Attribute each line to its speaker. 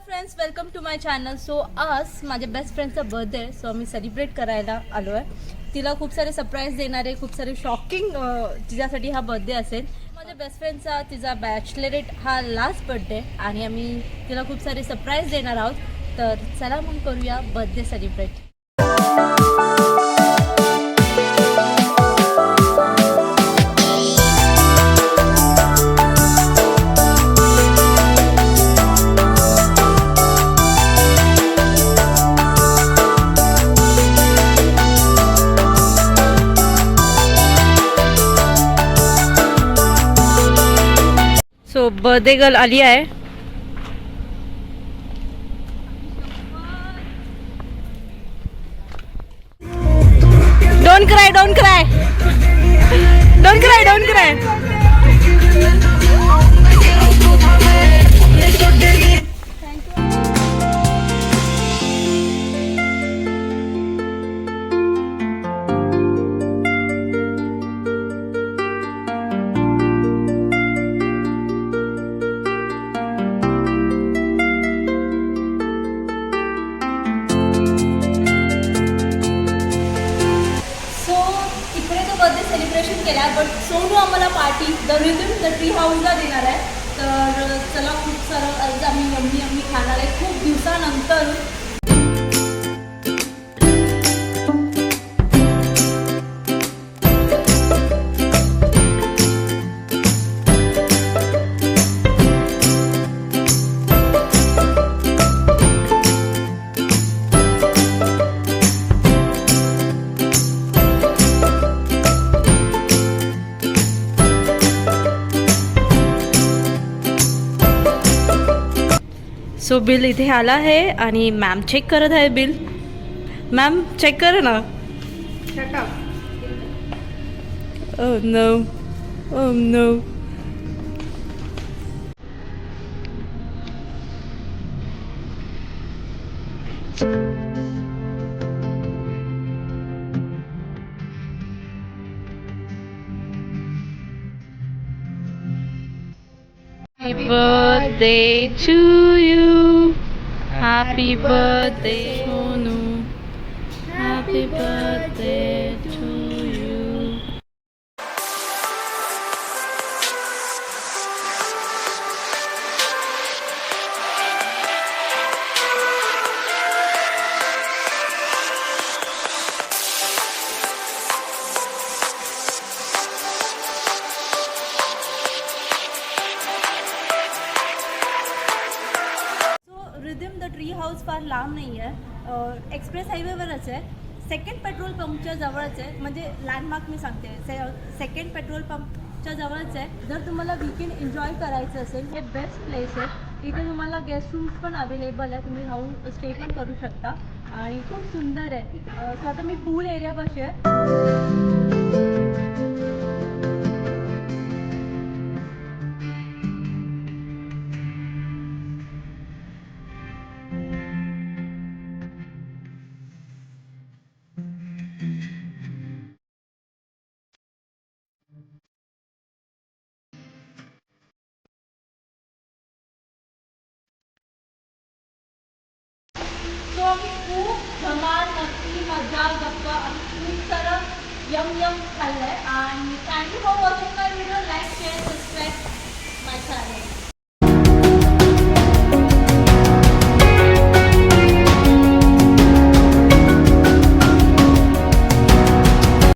Speaker 1: Friends, welcome to my channel. So आज माझ्या best फ्रेंडचा बर्थडे आहे. सो आम्ही सेलिब्रेट करायला आलो आहे. तिला खूप सारे सरप्राईज देणार आहे, खूप सारे शॉकिंग तिच्यासाठी हा बर्थडे असेल. माझ्या बेस्ट फ्रेंडचा तिचा बॅचलरेट हा लास्ट बर्थडे आणि आम्ही तिला खूप सारे सरप्राईज देणार आहोत. तर चला मग करूया birthday celebrate. So birthday girl आली आहे. Don't cry, don't cry, don't cry, don't cry. Celebration केल्या बट सोनू आम्हाला party the rhythm the tree हाऊसला देणार आहे. तर चला, खूप सारं आज आम्ही यम्मी खाणार आहे खूप दिवसानंतर. सो बिल इथे आला आहे आणि मॅम चेक करत आहे बिल. मॅम चेक कर ना. Oh no, oh no. Happy birthday to you. Happy birthday, Sonu. Happy birthday to you. Rhythm the tree house फार लांब नाही आहे, एक्सप्रेस हायवेवरच आहे. सेकंड पेट्रोल पंपच्या जवळच आहे. म्हणजे लँडमार्क मी सांगते, सेकंड पेट्रोल पंपच्या जवळच आहे. जर तुम्हाला वीकेंड एन्जॉय करायचं असेल हे बेस्ट प्लेस आहे. इथे तुम्हाला गेस्ट रूम्स पण अवेलेबल आहे, तुम्ही राहून स्टे पण करू शकता आणि खूप सुंदर आहे. सो आता मी पूल एरियापाशी आहे. सो आम्ही खूप धमाल, मस्ती, मजा, गप्पा आणि खूप सारं यम खाल्लं आहे. आणि thank you for watching my video. Like, share, subscribe my channel.